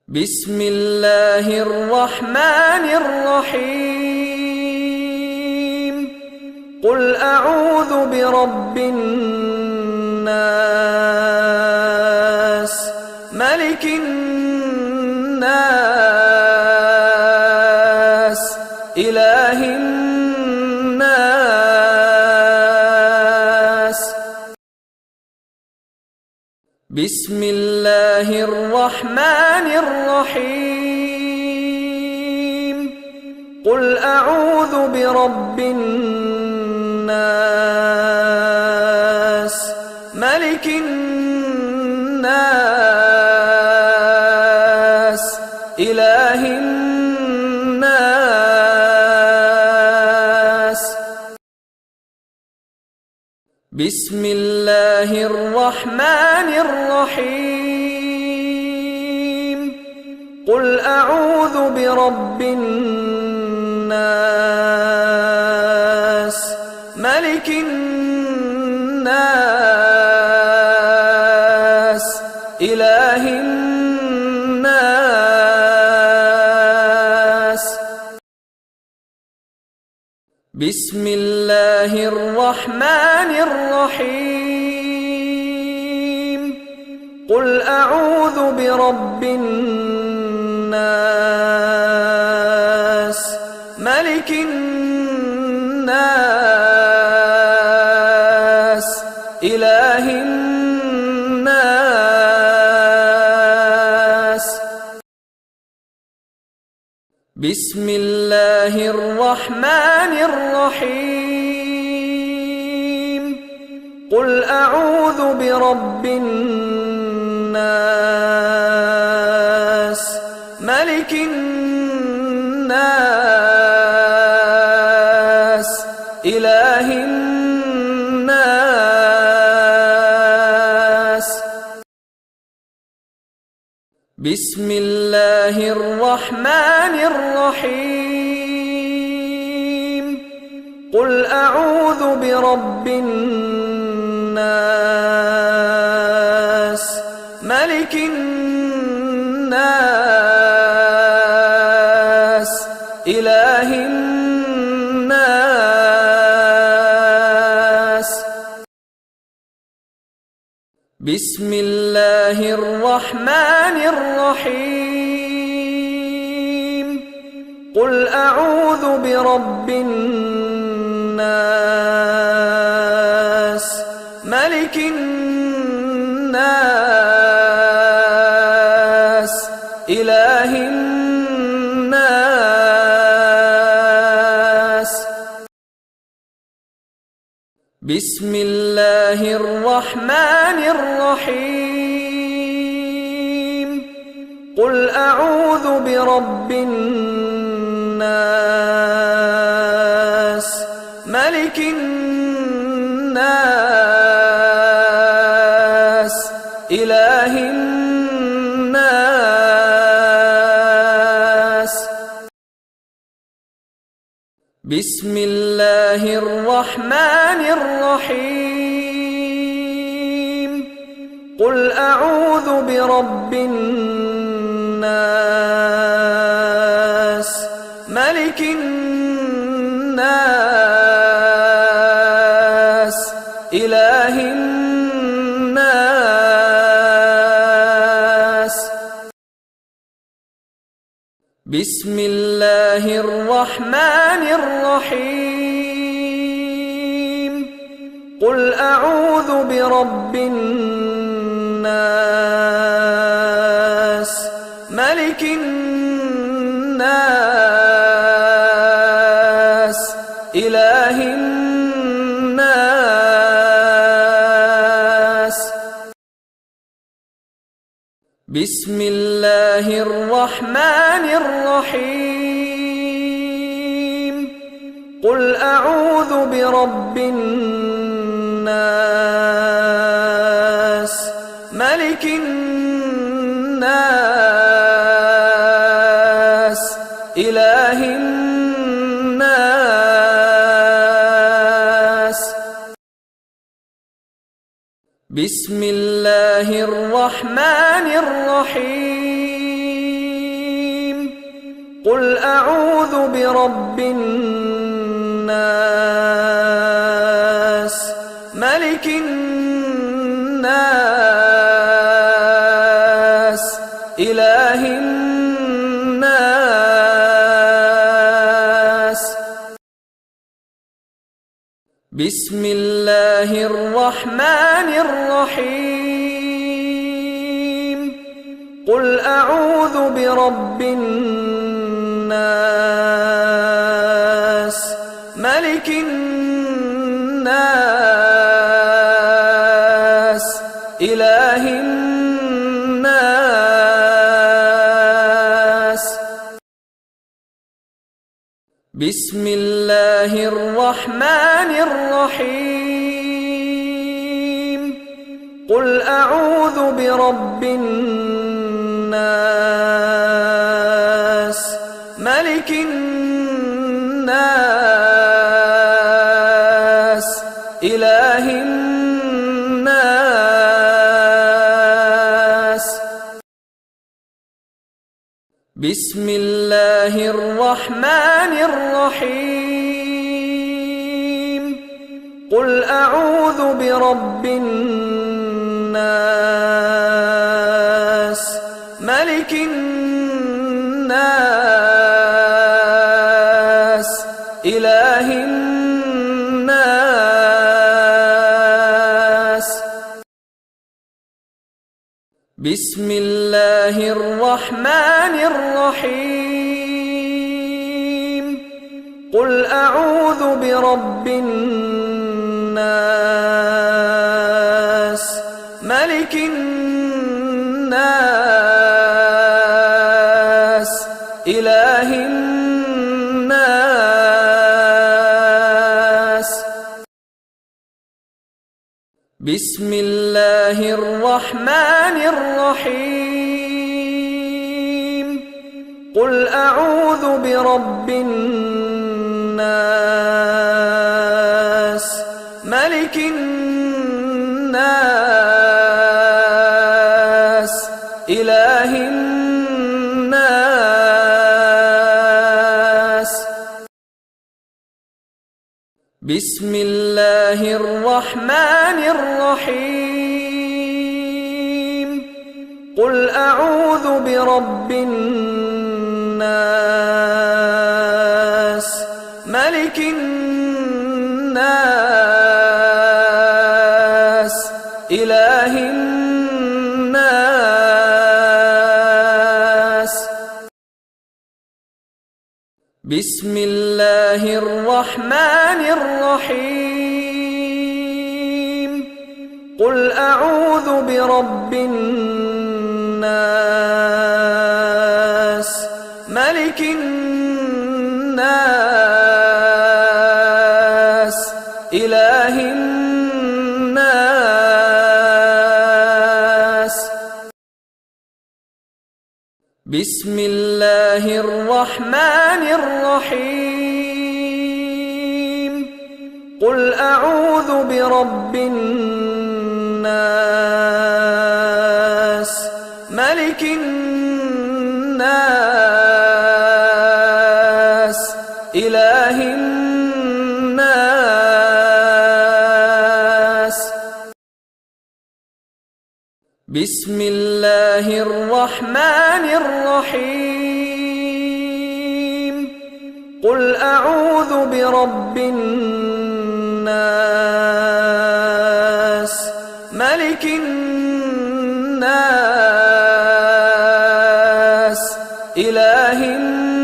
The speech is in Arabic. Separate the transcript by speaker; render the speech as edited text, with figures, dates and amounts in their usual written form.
Speaker 1: بسم الله الرحمن الرحيم قل أعوذ برب الناس ملك الناس إله الناس بسم الله الرحمن الرحيم قل أعوذ برب الناس ملك الناس إله الناس بسم الله الرحمن الرحيم قل أعوذ برب الناس ملك الناس إله الناس بسم الله الرحمن الرحيم قل أعوذ برب الناس ملك الناس إله الناس بسم الله الرحمن الرحيم قل أعوذ برب الناس ملك الناس إله الناس بسم الله الرحمن الرحيم قل أعوذ برب الناس ملك الناس إله الناس بسم الله الرحمن الرحيم قل أعوذ برب الناس ملك الناس إله الناس بسم الله الرحمن الرحيم قل أعوذ برب الناس ملك الناس إله الناس بسم الله الرحمن الرحيم قل أعوذ برب الناس ملك الناس إله الناس بسم الله الرحمن الرحيم قل أعوذ برب الناس ملك الناس إله الناس بسم الله الرحمن الرحيم قل أعوذ برب الناس ملك الناس إله الناس بسم الله الرحمن الرحيم قل أعوذ برب الناس ملك الناس إله الناس بسم الله الرحمن الرحيم قل أعوذ برب الناس ملك الناس إله الناس بسم الله الرحمن الرحيم قل أعوذ برب الناس ملك الناس إله الناس بسم الله الرحمن الرحيم قل أعوذ برب الناس ملك الناس إله الناس بسم الله الرحمن الرحيم قل أعوذ برب الناس ملك الناس إله الناس بسم الله الرحمن الرحيم قل أعوذ برب الناس ملك الناس إله الناس بسم الله الرحمن الرحيم قل أعوذ برب الناس ملك الناس إله الناس بسم الله الرحمن الرحيم قل أعوذ برب الناس ملك الناس إله الناس بسم الله الرحمن الرحيم قل أعوذ برب الناس ملك الناس إله الناس بسم الله الرحمن الرحيم قل أعوذ برب الناس ملك الناس إله الناس